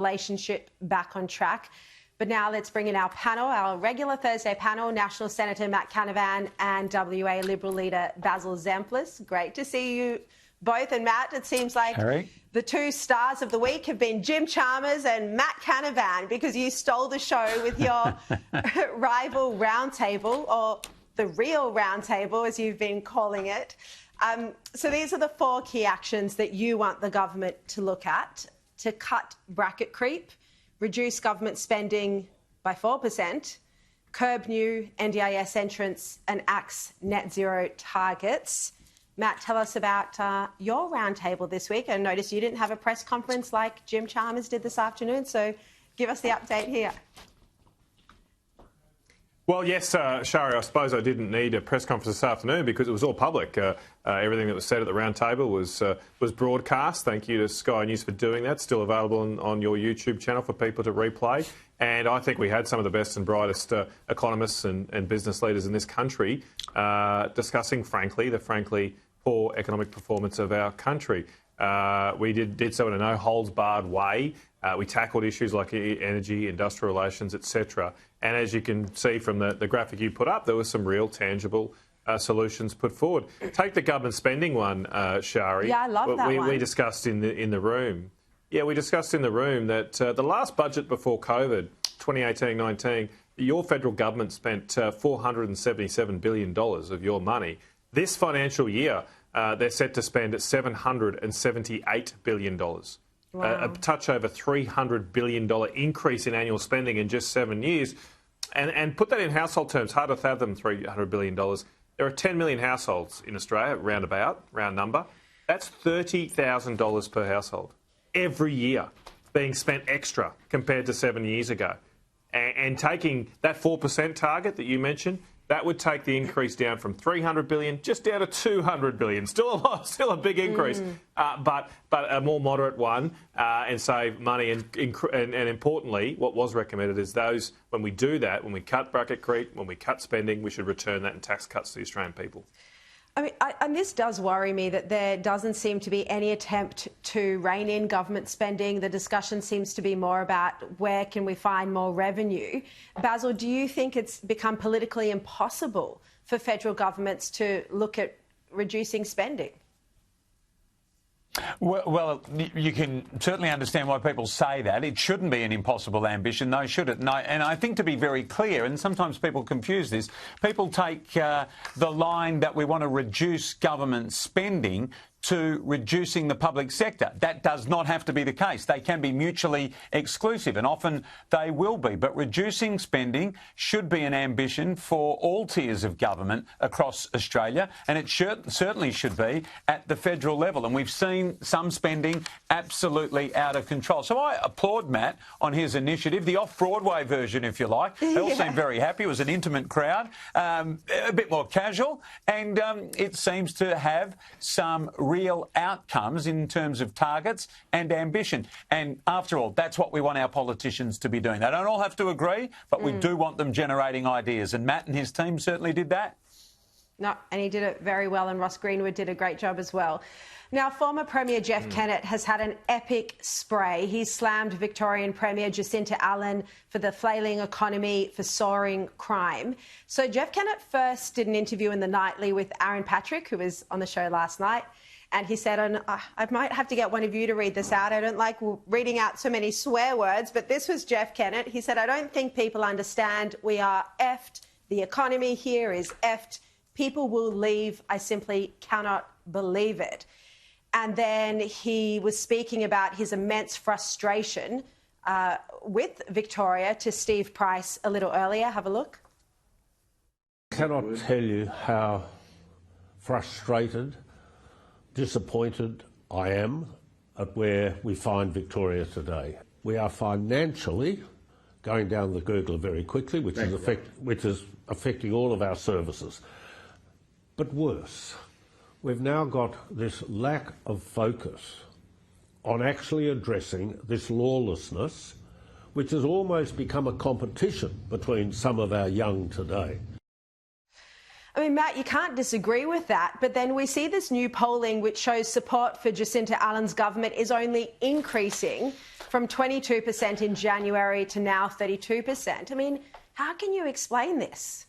relationship back on track. But now let's bring in our panel, our regular Thursday panel, National Senator M.Canavan and WA Liberal leader Basil Zempilas. Great to see you both. And Matt, it seems like the two stars of the week have been Jim Chalmers and M.Canavan, because you stole the show with your rival roundtable, or the real roundtable, as you've been calling it. So these are the four key actions that you want the government to look at: to cut bracket creep, reduce government spending by 4%, curb new NDIS entrants and axe net zero targets. Matt, tell us about your roundtable this week. I noticed you didn't have a press conference like Jim Chalmers did this afternoon, so give us the update here. Well, yes, Sharri, I suppose I didn't need a press conference this afternoon because it was all public. Everything that was said at the round table was broadcast. Thank you to Sky News for doing that. Still available on your YouTube channel for people to replay. And I think we had some of the best and brightest economists and business leaders in this country discussing, frankly, the frankly poor economic performance of our country. We did so in a no-holds-barred way. We tackled issues like energy, industrial relations, etc. And as you can see from the graphic you put up, there was some real tangible solutions put forward. Take the government spending one, Sharri. Yeah, I love that one. We discussed in the room. Yeah, we discussed in the room that the last budget before COVID, 2018-19, your federal government spent $477 billion of your money. This financial year, they're set to spend $778 billion. Wow. A touch over $300 billion increase in annual spending in just 7 years. And put that in household terms, hard to fathom $300 billion. There are 10 million households in Australia, round number. That's $30,000 per household every year being spent extra compared to 7 years ago. And taking that 4% target that you mentioned, that would take the increase down from $300 billion just down to $200 billion. Still a big increase, but a more moderate one, and save money. And importantly, what was recommended is those, when we do that, when we cut bracket creep, when we cut spending, we should return that in tax cuts to the Australian people. I mean, and this does worry me that there doesn't seem to be any attempt to rein in government spending. The discussion seems to be more about where can we find more revenue. Basil, do you think it's become politically impossible for federal governments to look at reducing spending? Well, you can certainly understand why people say that. It shouldn't be an impossible ambition, though, should it? No, and I think, to be very clear, and sometimes people confuse this, people take the line that we want to reduce government spending to reducing the public sector. That does not have to be the case. They can be mutually exclusive, and often they will be. But reducing spending should be an ambition for all tiers of government across Australia, and it certainly should be at the federal level. And we've seen some spending absolutely out of control. So I applaud Matt on his initiative, the off-Broadway version, if you like. They all seemed very happy. It was an intimate crowd, a bit more casual, and it seems to have some real outcomes in terms of targets and ambition. And after all, that's what we want our politicians to be doing. They don't all have to agree, but we do want them generating ideas. And Matt and his team certainly did that. No, and he did it very well, and Ross Greenwood did a great job as well. Now, former Premier Jeff Kennett has had an epic spray. He's slammed Victorian Premier Jacinta Allen for the flailing economy, for soaring crime. So Jeff Kennett first did an interview in The Nightly with Aaron Patrick, who was on the show last night. And he said, I might have to get one of you to read this out. I don't like reading out so many swear words, but this was Jeff Kennett. He said, I don't think people understand. We are effed. The economy here is effed. People will leave. I simply cannot believe it. And then he was speaking about his immense frustration with Victoria to Steve Price a little earlier. Have a look. I cannot tell you how frustrated, disappointed I am at where we find Victoria today. We are financially going down the gurgler very quickly, which is affecting all of our services. But worse, we've now got this lack of focus on actually addressing this lawlessness, which has almost become a competition between some of our young today. I mean, Matt, you can't disagree with that, but then we see this new polling which shows support for Jacinta Ardern's government is only increasing from 22% in January to now 32%. I mean, how can you explain this?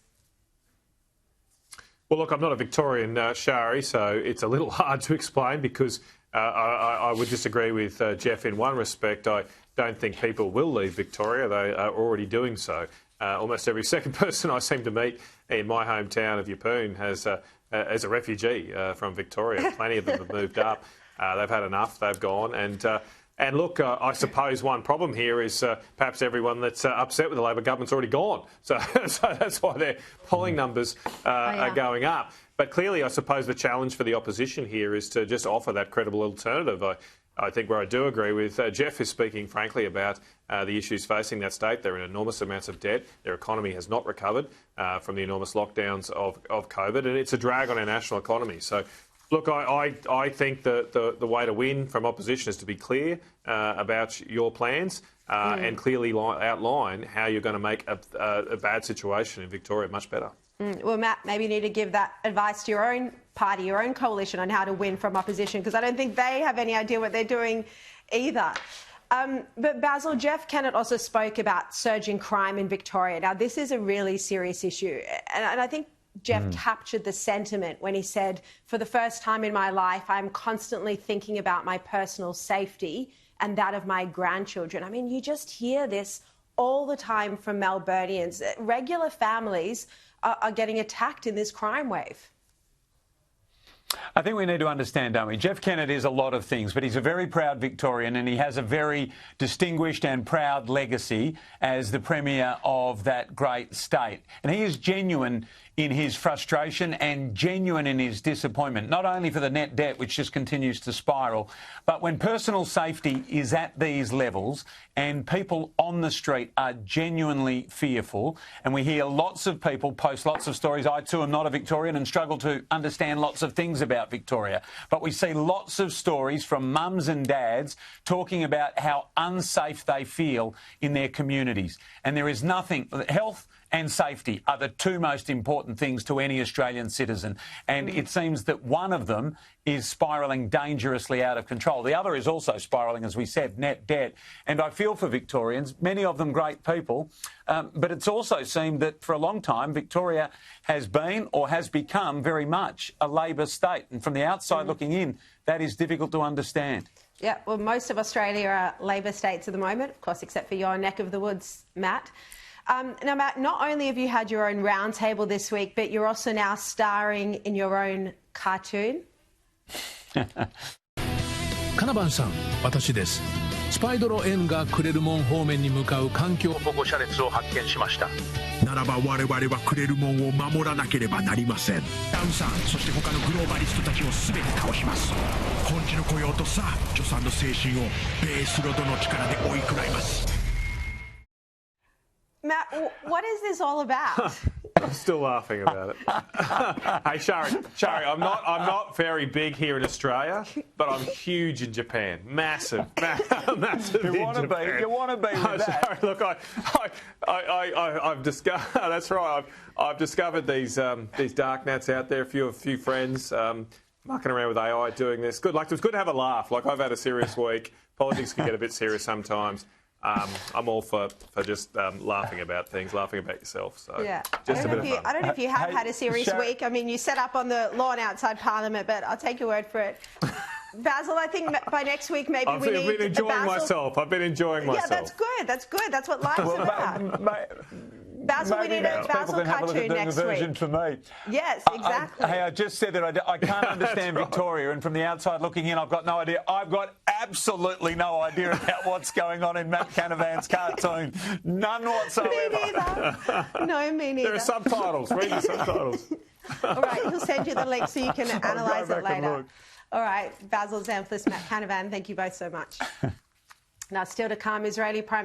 Well, look, I'm not a Victorian, Sharri, so it's a little hard to explain because I would disagree with Jeff in one respect. I don't think people will leave Victoria. They are already doing so. Almost every second person I seem to meet in my hometown of Yeppoon has as a refugee from Victoria. Plenty of them have moved up. They've had enough. They've gone. And look, I suppose one problem here is perhaps everyone that's upset with the Labor government's already gone. So that's why their polling numbers are going up. But clearly, I suppose the challenge for the opposition here is to just offer that credible alternative. I think where I do agree with Jeff is speaking frankly about the issues facing that state. They're in enormous amounts of debt. Their economy has not recovered from the enormous lockdowns of COVID, and it's a drag on our national economy. So, look, I think the way to win from opposition is to be clear about your plans and clearly outline how you're going to make a bad situation in Victoria much better. Well, Matt, maybe you need to give that advice to your own party, your own coalition on how to win from opposition, because I don't think they have any idea what they're doing either. But Basil, Jeff Kennett also spoke about surging crime in Victoria. Now, this is a really serious issue, and I think Jeff captured the sentiment when he said, for the first time in my life, I'm constantly thinking about my personal safety and that of my grandchildren. I mean, you just hear this all the time from Melburnians. Regular families are getting attacked in this crime wave. I think we need to understand, don't we? Jeff Kennett is a lot of things, but he's a very proud Victorian and he has a very distinguished and proud legacy as the Premier of that great state. And he is genuine in his frustration and genuine in his disappointment, not only for the net debt, which just continues to spiral, but when personal safety is at these levels and people on the street are genuinely fearful, and we hear lots of people post lots of stories. I too am not a Victorian and struggle to understand lots of things about Victoria, but we see lots of stories from mums and dads talking about how unsafe they feel in their communities. And there is nothing, health and safety are the two most important things to any Australian citizen. And it seems that one of them is spiralling dangerously out of control. The other is also spiralling, as we said, net debt. And I feel for Victorians, many of them great people, but it's also seemed that for a long time Victoria has been or has become very much a Labor state. And from the outside looking in, that is difficult to understand. Yeah, well, most of Australia are Labor states at the moment, of course, except for your neck of the woods, Matt. Now, Matt, not only have you had your own roundtable this week, but you're also now starring in your own cartoon. Canavan さん、私です。スパイドロ N がクレルモン方面に向かう環境保護車列を発見しました。ならば我々はクレルモンを守らなければなりません。ダウンさん、そして他のグローバリストたちを全て倒します。本地の雇用とさ、助産の精神をベースロードの力で追い食らいます。Matt, what is this all about? I'm still laughing about it. Hey, Sharri, I'm not very big here in Australia, but I'm huge in Japan. Massive You in want to Japan. be. You want to be with that. Sharri, look, I've discovered. That's right. I've discovered these dark nets out there. A few friends mucking around with AI doing this. Good. Like, it's good to have a laugh. Like, I've had a serious week. Politics can get a bit serious sometimes. I'm all for just laughing about things, laughing about yourself. So Yeah. just a bit of fun. I don't know if you have had a serious week. I mean, you set up on the lawn outside Parliament, but I'll take your word for it. Basil, I think by next week maybe I've been enjoying myself. I've been enjoying myself. Yeah, that's good. That's good. That's what life's about. Basil, we need a Basil cartoon next week. For me. Yes, exactly. I just said that I can't understand Victoria, and from the outside looking in, I've got no idea. I've got absolutely no idea about what's going on in M.Canavan's cartoon. None whatsoever. Me neither. No, me neither. There are subtitles. Read the subtitles. All right, he'll send you the link so you can analyse it later. All right, Basil Zamflis, M.Canavan, thank you both so much. Now, still to come, Israeli Prime